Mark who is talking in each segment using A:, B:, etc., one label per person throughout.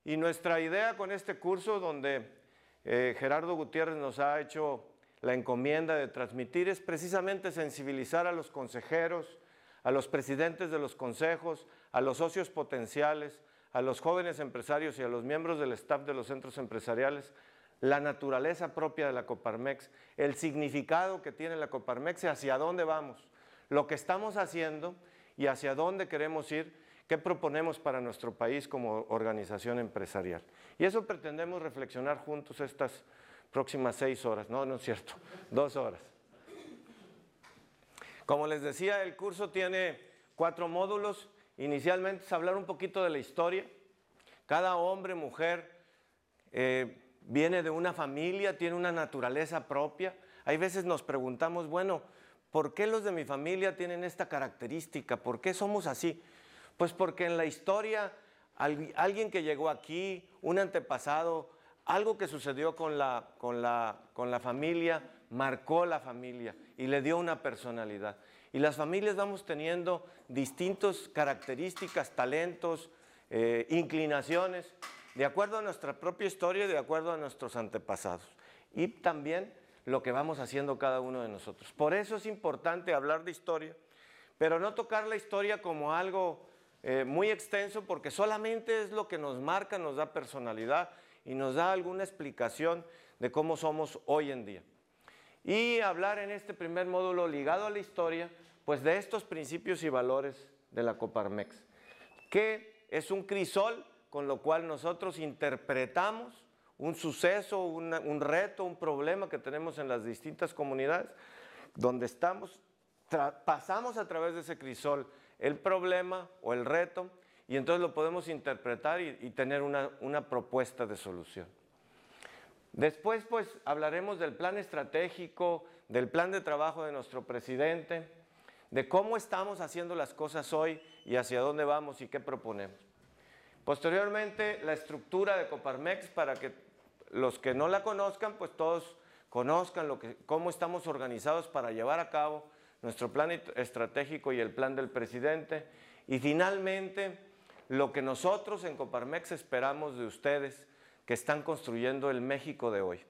A: Y nuestra idea con este curso, donde Gerardo Gutiérrez nos ha hecho la encomienda de transmitir, es precisamente sensibilizar a los consejeros, a los presidentes de los consejos, a los socios potenciales, a los jóvenes empresarios y a los miembros del staff de los centros empresariales, la naturaleza propia de la Coparmex, el significado que tiene la Coparmex y hacia dónde vamos, lo que estamos haciendo y hacia dónde queremos ir, qué proponemos para nuestro país como organización empresarial. Y eso pretendemos reflexionar juntos estas próximas 6 horas, no es cierto, 2 horas. Como les decía, el curso tiene 4 módulos. Inicialmente es hablar un poquito de la historia. Cada hombre, mujer, viene de una familia, tiene una naturaleza propia. Hay veces nos preguntamos, bueno, ¿por qué los de mi familia tienen esta característica? ¿Por qué somos así? Pues porque en la historia alguien que llegó aquí, un antepasado, algo que sucedió con la familia, marcó la familia y le dio una personalidad. Y las familias vamos teniendo distintas características, talentos, inclinaciones, de acuerdo a nuestra propia historia y de acuerdo a nuestros antepasados. Y también lo que vamos haciendo cada uno de nosotros. Por eso es importante hablar de historia, pero no tocar la historia como algo muy extenso, porque solamente es lo que nos marca, nos da personalidad y nos da alguna explicación de cómo somos hoy en día. Y hablar en este primer módulo ligado a la historia, pues de estos principios y valores de la Coparmex, que es un crisol con lo cual nosotros interpretamos un suceso, un reto, un problema que tenemos en las distintas comunidades, donde estamos, pasamos a través de ese crisol el problema o el reto, y entonces lo podemos interpretar y tener una propuesta de solución. Después, pues, hablaremos del plan estratégico, del plan de trabajo de nuestro presidente, de cómo estamos haciendo las cosas hoy y hacia dónde vamos y qué proponemos. Posteriormente, la estructura de Coparmex, para que los que no la conozcan, pues todos conozcan cómo estamos organizados para llevar a cabo nuestro plan estratégico y el plan del presidente. Y finalmente, lo que nosotros en Coparmex esperamos de ustedes, que están construyendo el México de hoy.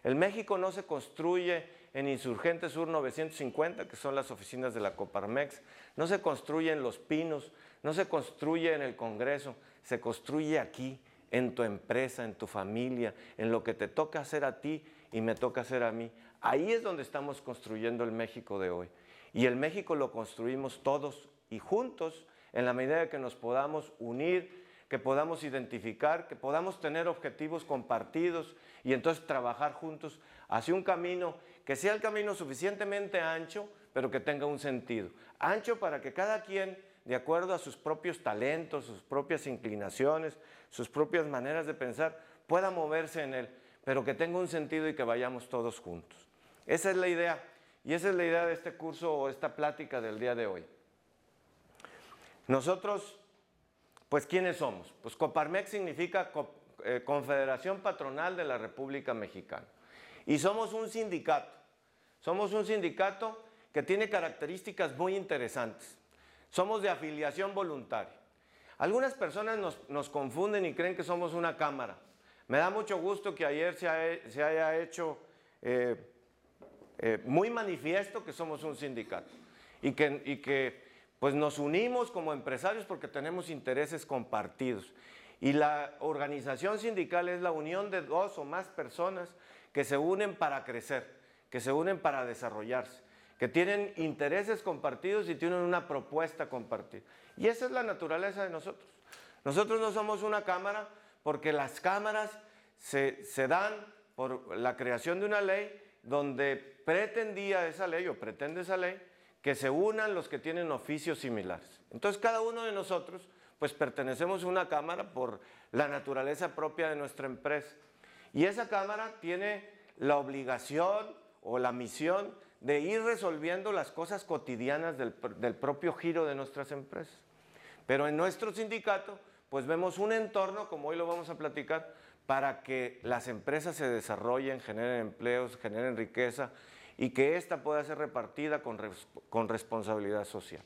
A: El México no se construye en Insurgente Sur 950, que son las oficinas de la Coparmex, no se construye en Los Pinos, no se construye en el Congreso, se construye aquí, en tu empresa, en tu familia, en lo que te toca hacer a ti y me toca hacer a mí. Ahí es donde estamos construyendo el México de hoy. Y el México lo construimos todos y juntos, en la medida que nos podamos unir, que podamos identificar, que podamos tener objetivos compartidos y entonces trabajar juntos hacia un camino que sea el camino suficientemente ancho, pero que tenga un sentido. Ancho para que cada quien, de acuerdo a sus propios talentos, sus propias inclinaciones, sus propias maneras de pensar, pueda moverse en él, pero que tenga un sentido y que vayamos todos juntos. Esa es la idea, y esa es la idea de este curso o esta plática del día de hoy. Nosotros, pues, ¿quiénes somos? Pues Coparmex significa Confederación Patronal de la República Mexicana. Y somos un sindicato. Somos un sindicato que tiene características muy interesantes. Somos de afiliación voluntaria. Algunas personas nos confunden y creen que somos una cámara. Me da mucho gusto que ayer se haya hecho muy manifiesto que somos un sindicato y que pues nos unimos como empresarios porque tenemos intereses compartidos. Y la organización sindical es la unión de 2 o más personas que se unen para crecer, que se unen para desarrollarse, que tienen intereses compartidos y tienen una propuesta compartida. Y esa es la naturaleza de nosotros. Nosotros no somos una cámara porque las cámaras se dan por la creación de una ley donde pretendía esa ley o pretende esa ley que se unan los que tienen oficios similares. Entonces cada uno de nosotros pues pertenecemos a una cámara por la naturaleza propia de nuestra empresa. Y esa cámara tiene la obligación o la misión de ir resolviendo las cosas cotidianas del propio giro de nuestras empresas. Pero en nuestro sindicato pues vemos un entorno, como hoy lo vamos a platicar, para que las empresas se desarrollen, generen empleos, generen riqueza y que ésta pueda ser repartida con responsabilidad social.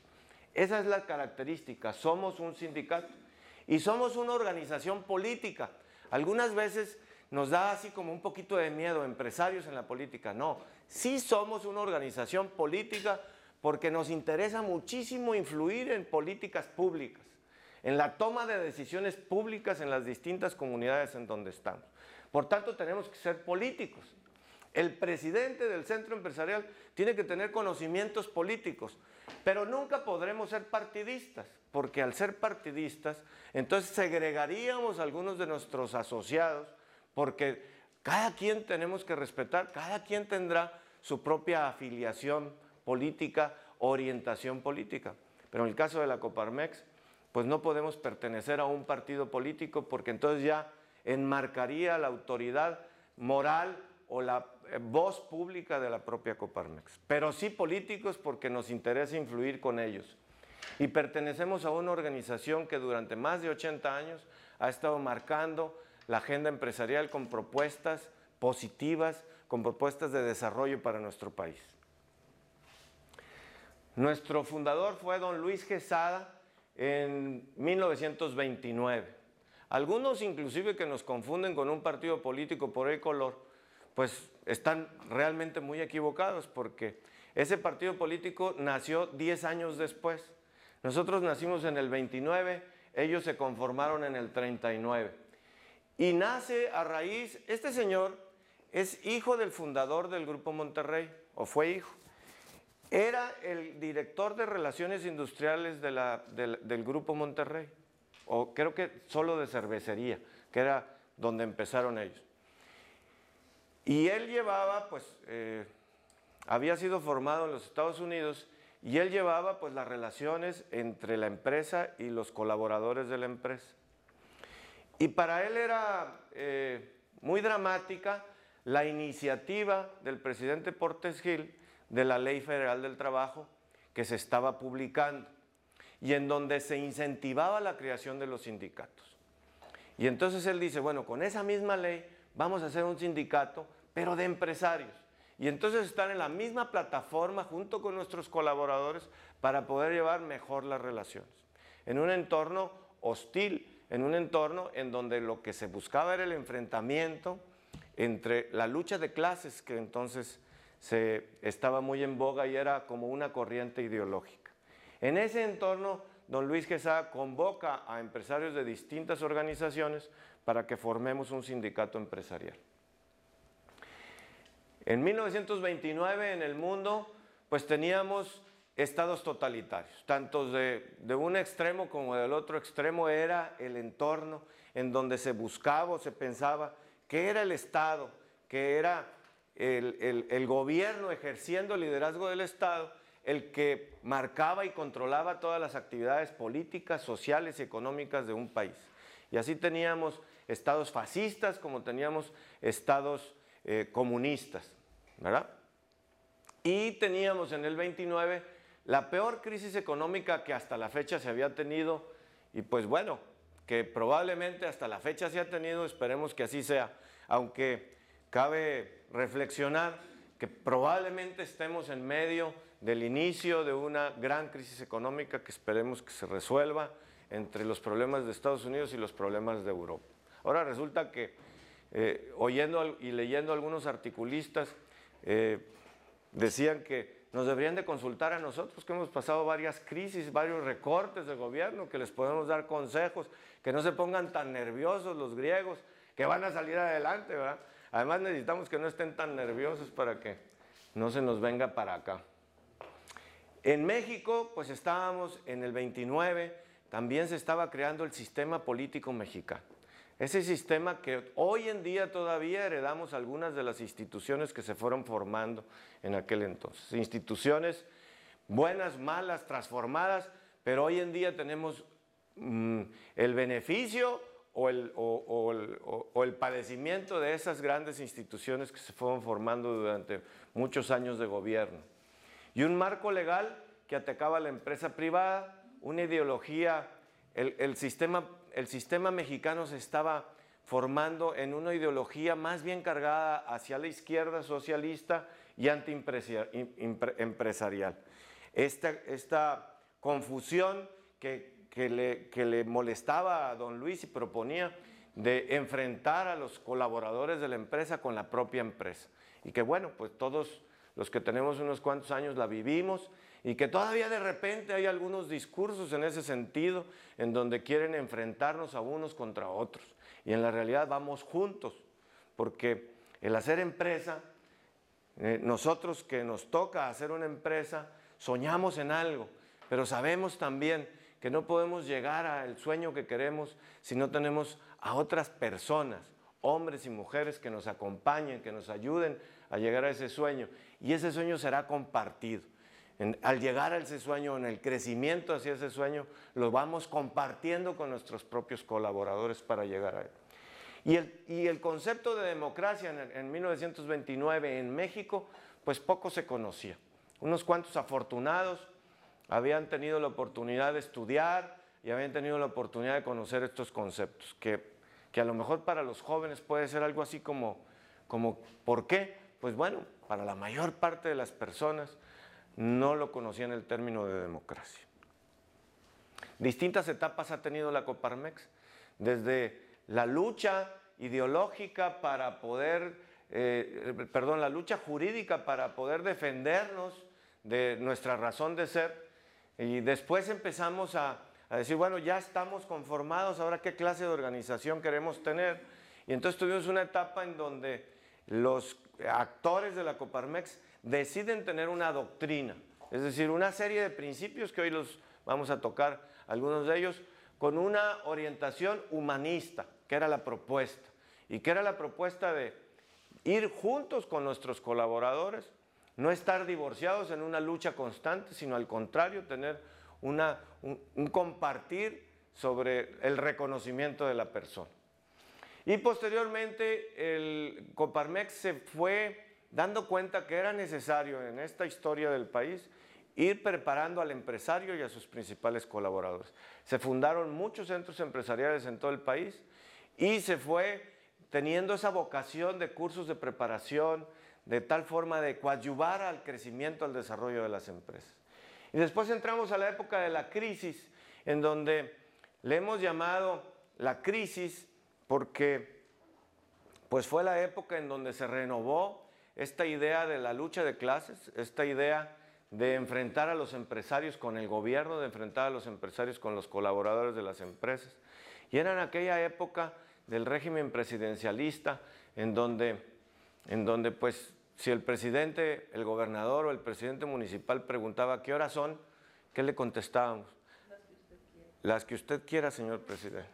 A: Esa es la característica, somos un sindicato Y somos una organización política. Algunas veces nos da así como un poquito de miedo, empresarios en la política. No, sí somos una organización política porque nos interesa muchísimo influir en políticas públicas, en la toma de decisiones públicas en las distintas comunidades en donde estamos. Por tanto, tenemos que ser políticos. El presidente del centro empresarial tiene que tener conocimientos políticos, pero nunca podremos ser partidistas, porque al ser partidistas, entonces segregaríamos a algunos de nuestros asociados, porque cada quien tenemos que respetar, cada quien tendrá su propia afiliación política, orientación política. Pero en el caso de la Coparmex, pues no podemos pertenecer a un partido político porque entonces ya enmarcaría la autoridad moral o la voz pública de la propia Coparmex. Pero sí políticos porque nos interesa influir con ellos. Y pertenecemos a una organización que durante más de 80 años ha estado marcando la agenda empresarial con propuestas positivas, con propuestas de desarrollo para nuestro país. Nuestro fundador fue don Luis Quesada en 1929. Algunos inclusive que nos confunden con un partido político por el color, pues están realmente muy equivocados porque ese partido político nació 10 años después. Nosotros nacimos en el 29, ellos se conformaron en el 39. Y nace a raíz, este señor es hijo del fundador del Grupo Monterrey, o fue hijo. Era el director de Relaciones Industriales del Grupo Monterrey, o creo que solo de cervecería, que era donde empezaron ellos. Y él llevaba, pues, había sido formado en los Estados Unidos, y él llevaba, pues, las relaciones entre la empresa y los colaboradores de la empresa. Y para él era muy dramática la iniciativa del presidente Portes Gil de la Ley Federal del Trabajo que se estaba publicando y en donde se incentivaba la creación de los sindicatos. Y entonces él dice, bueno, con esa misma ley vamos a hacer un sindicato, pero de empresarios. Y entonces están en la misma plataforma junto con nuestros colaboradores para poder llevar mejor las relaciones. En un entorno hostil, en un entorno en donde lo que se buscaba era el enfrentamiento entre la lucha de clases que entonces estaba muy en boga y era como una corriente ideológica. En ese entorno, don Luis Quesada convoca a empresarios de distintas organizaciones para que formemos un sindicato empresarial. En 1929 en el mundo, pues teníamos estados totalitarios, tanto de un extremo como del otro extremo era el entorno en donde se buscaba o se pensaba que era el Estado, que era el gobierno ejerciendo el liderazgo del Estado, el que marcaba y controlaba todas las actividades políticas, sociales y económicas de un país. Y así teníamos estados fascistas como teníamos estados comunistas, ¿verdad? Y teníamos en el 29 la peor crisis económica que hasta la fecha se había tenido y pues bueno, que probablemente hasta la fecha se ha tenido, esperemos que así sea, aunque cabe reflexionar que probablemente estemos en medio del inicio de una gran crisis económica que esperemos que se resuelva entre los problemas de Estados Unidos y los problemas de Europa. Ahora resulta que oyendo y leyendo algunos articulistas decían que nos deberían de consultar a nosotros que hemos pasado varias crisis, varios recortes de gobierno, que les podemos dar consejos, que no se pongan tan nerviosos los griegos, que van a salir adelante, ¿verdad? Además necesitamos que no estén tan nerviosos para que no se nos venga para acá. En México, pues estábamos en el 29, también se estaba creando el sistema político mexicano. Ese sistema que hoy en día todavía heredamos algunas de las instituciones que se fueron formando en aquel entonces. Instituciones buenas, malas, transformadas, pero hoy en día tenemos el beneficio o el padecimiento de esas grandes instituciones que se fueron formando durante muchos años de gobierno. Y un marco legal que atacaba a la empresa privada, una ideología, el sistema mexicano se estaba formando en una ideología más bien cargada hacia la izquierda socialista y antiempresarial. Esta confusión que que le molestaba a don Luis y proponía de enfrentar a los colaboradores de la empresa con la propia empresa. Y que bueno, pues todos los que tenemos unos cuantos años la vivimos y que todavía de repente hay algunos discursos en ese sentido en donde quieren enfrentarnos a unos contra otros. Y en la realidad vamos juntos, porque el hacer empresa, nosotros que nos toca hacer una empresa, soñamos en algo, pero sabemos también que no podemos llegar al sueño que queremos si no tenemos a otras personas, hombres y mujeres que nos acompañen, que nos ayuden a llegar a ese sueño. Y ese sueño será compartido. Al llegar a ese sueño, en el crecimiento hacia ese sueño, lo vamos compartiendo con nuestros propios colaboradores para llegar a él. Y el concepto de democracia en 1929 en México, pues poco se conocía. Unos cuantos afortunados habían tenido la oportunidad de estudiar y habían tenido la oportunidad de conocer estos conceptos, que a lo mejor para los jóvenes puede ser algo así como ¿por qué? Pues bueno, para la mayor parte de las personas no lo conocían el término de democracia. Distintas etapas ha tenido la Coparmex, desde la lucha ideológica para poder, la lucha jurídica para poder defendernos de nuestra razón de ser, y después empezamos a decir, bueno, ya estamos conformados, ahora qué clase de organización queremos tener. Y entonces tuvimos una etapa en donde los actores de la Coparmex deciden tener una doctrina, es decir, una serie de principios que hoy los vamos a tocar, algunos de ellos, con una orientación humanista, que era la propuesta, y que era la propuesta de ir juntos con nuestros colaboradores, no estar divorciados en una lucha constante, sino al contrario, tener un compartir sobre el reconocimiento de la persona. Y posteriormente el Coparmex se fue dando cuenta que era necesario en esta historia del país ir preparando al empresario y a sus principales colaboradores. Se fundaron muchos centros empresariales en todo el país y se fue teniendo esa vocación de cursos de preparación, de tal forma de coadyuvar al crecimiento, al desarrollo de las empresas. Y después entramos a la época de la crisis, en donde le hemos llamado la crisis porque pues fue la época en donde se renovó esta idea de la lucha de clases, esta idea de enfrentar a los empresarios con el gobierno, de enfrentar a los empresarios con los colaboradores de las empresas. Y era en aquella época del régimen presidencialista en donde pues si el presidente, el gobernador o el presidente municipal preguntaba ¿qué horas son?, ¿qué le contestábamos? Las que usted quiera, señor presidente.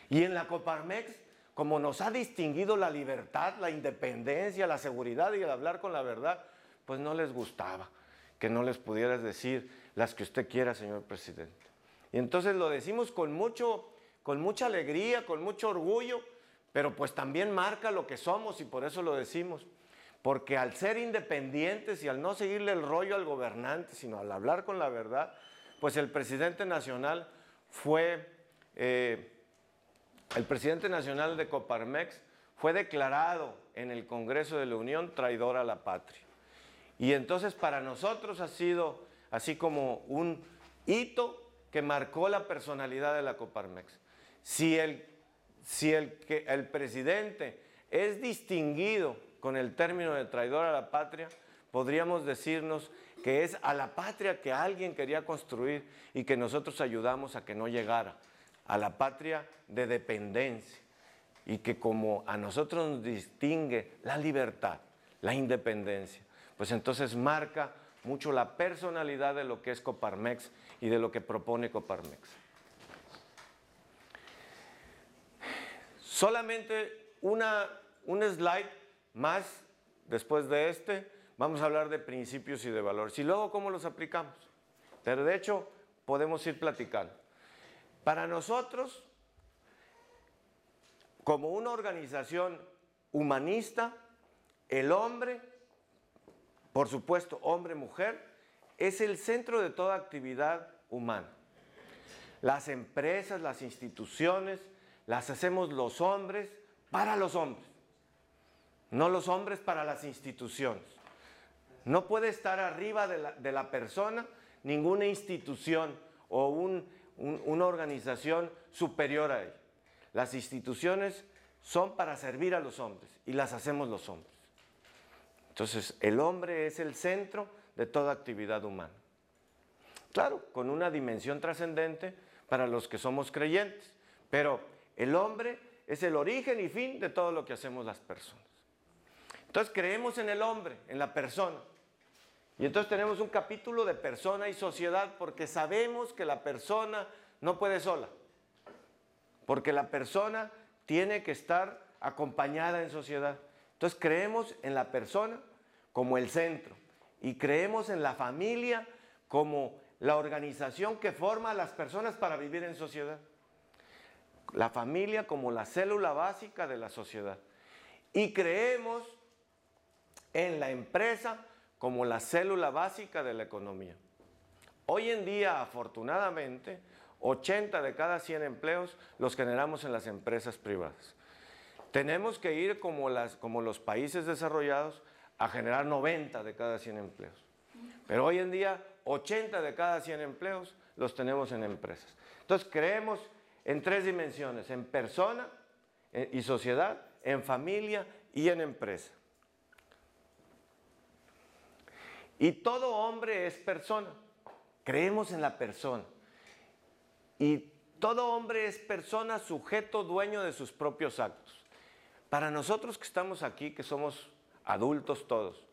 A: Y en la Coparmex, como nos ha distinguido la libertad, la independencia, la seguridad y el hablar con la verdad, pues no les gustaba que no les pudieras decir las que usted quiera, señor presidente. Y entonces lo decimos con mucha alegría, con mucho orgullo, pero pues también marca lo que somos y por eso lo decimos. Porque al ser independientes y al no seguirle el rollo al gobernante, sino al hablar con la verdad, pues el presidente nacional el presidente nacional de Coparmex fue declarado en el Congreso de la Unión traidor a la patria. Y entonces para nosotros ha sido así como un hito que marcó la personalidad de la Coparmex. Si el presidente es distinguido con el término de traidor a la patria, podríamos decirnos que es a la patria que alguien quería construir y que nosotros ayudamos a que no llegara, a la patria de dependencia, y que como a nosotros nos distingue la libertad, la independencia, pues entonces marca mucho la personalidad de lo que es Coparmex y de lo que propone Coparmex. Solamente un slide más después de este, vamos a hablar de principios y de valores. Y luego, ¿cómo los aplicamos? Pero de hecho, podemos ir platicando. Para nosotros, como una organización humanista, el hombre, por supuesto, hombre-mujer, es el centro de toda actividad humana. Las empresas, las instituciones, las hacemos los hombres para los hombres, no los hombres para las instituciones. No puede estar arriba de la persona ninguna institución o una organización superior a ella. Las instituciones son para servir a los hombres y las hacemos los hombres. Entonces, el hombre es el centro de toda actividad humana. Claro, con una dimensión trascendente para los que somos creyentes, pero el hombre es el origen y fin de todo lo que hacemos las personas. Entonces creemos en el hombre, en la persona. Y entonces tenemos un capítulo de persona y sociedad porque sabemos que la persona no puede sola. Porque la persona tiene que estar acompañada en sociedad. Entonces creemos en la persona como el centro y creemos en la familia como la organización que forma a las personas para vivir en sociedad. La familia como la célula básica de la sociedad. Y creemos en la empresa como la célula básica de la economía. Hoy en día, afortunadamente, 80 de cada 100 empleos los generamos en las empresas privadas. Tenemos que ir como los países desarrollados a generar 90 de cada 100 empleos. Pero hoy en día, 80 de cada 100 empleos los tenemos en empresas. Entonces, creemos en tres dimensiones: en persona y sociedad, en familia y en empresa. Y todo hombre es persona. Creemos en la persona. Y todo hombre es persona, sujeto, dueño de sus propios actos. Para nosotros que estamos aquí, que somos adultos todos,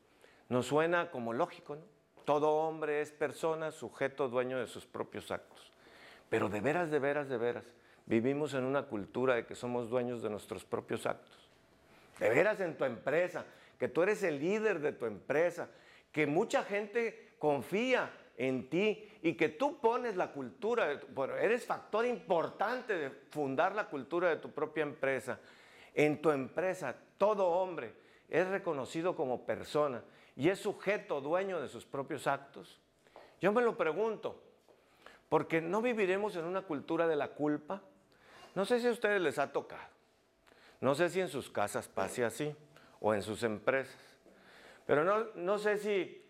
A: nos suena como lógico, ¿no? Todo hombre es persona, sujeto, dueño de sus propios actos. Pero de veras, vivimos en una cultura de que somos dueños de nuestros propios actos. De veras en tu empresa, que tú eres el líder de tu empresa, que mucha gente confía en ti y que tú pones la cultura, eres factor importante de fundar la cultura de tu propia empresa. En tu empresa, todo hombre es reconocido como persona y es sujeto, dueño de sus propios actos. Yo me lo pregunto, porque no viviremos en una cultura de la culpa. No sé si a ustedes les ha tocado, no sé si en sus casas pase así o en sus empresas, pero no sé si,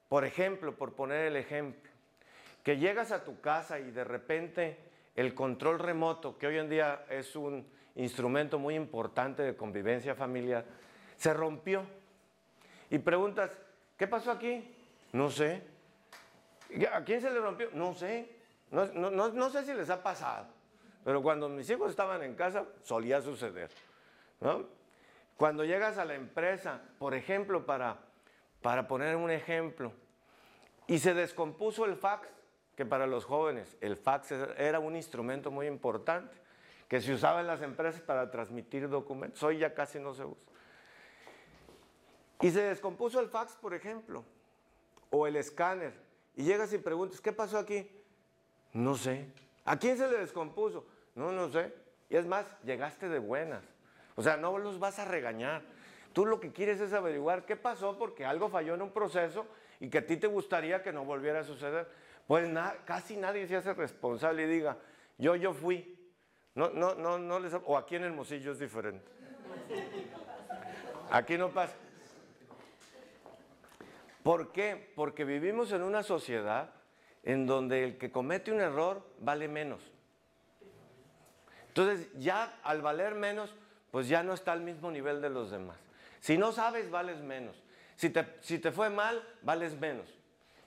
A: por ejemplo, por poner el ejemplo, que llegas a tu casa y de repente el control remoto, que hoy en día es un instrumento muy importante de convivencia familiar, se rompió. Y preguntas, ¿qué pasó aquí? No sé. ¿A quién se le rompió? No sé. No sé si les ha pasado. Pero cuando mis hijos estaban en casa, solía suceder, ¿no? Cuando llegas a la empresa, por ejemplo, para poner un ejemplo, y se descompuso el fax, que para los jóvenes el fax era un instrumento muy importante, que se usaba en las empresas para transmitir documentos. Hoy ya casi no se usa. Y se descompuso el fax, por ejemplo, o el escáner, y llegas y preguntas, ¿qué pasó aquí? No sé. ¿A quién se le descompuso? No sé. Y es más, llegaste de buenas. O sea, no los vas a regañar. Tú lo que quieres es averiguar qué pasó porque algo falló en un proceso y que a ti te gustaría que no volviera a suceder. Pues casi nadie se hace responsable y diga, yo fui. No les... O aquí en Hermosillo es diferente. Aquí no pasa. ¿Por qué? Porque vivimos en una sociedad en donde el que comete un error vale menos. Entonces, ya al valer menos, pues ya no está al mismo nivel de los demás. Si no sabes, vales menos. Si te fue mal, vales menos.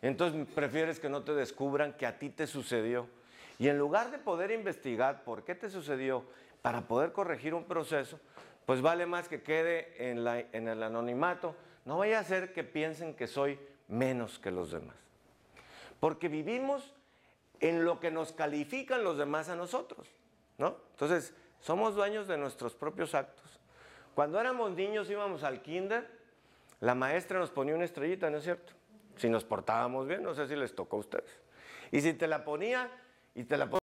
A: Entonces, prefieres que no te descubran que a ti te sucedió. Y en lugar de poder investigar por qué te sucedió para poder corregir un proceso, pues vale más que quede en el anonimato. No vaya a ser que piensen que soy menos que los demás. Porque vivimos en lo que nos califican los demás a nosotros, ¿no? Entonces, somos dueños de nuestros propios actos. Cuando éramos niños íbamos al kinder, la maestra nos ponía una estrellita, ¿no es cierto? Si nos portábamos bien, no sé si les tocó a ustedes. Y si te la ponía y te la ponía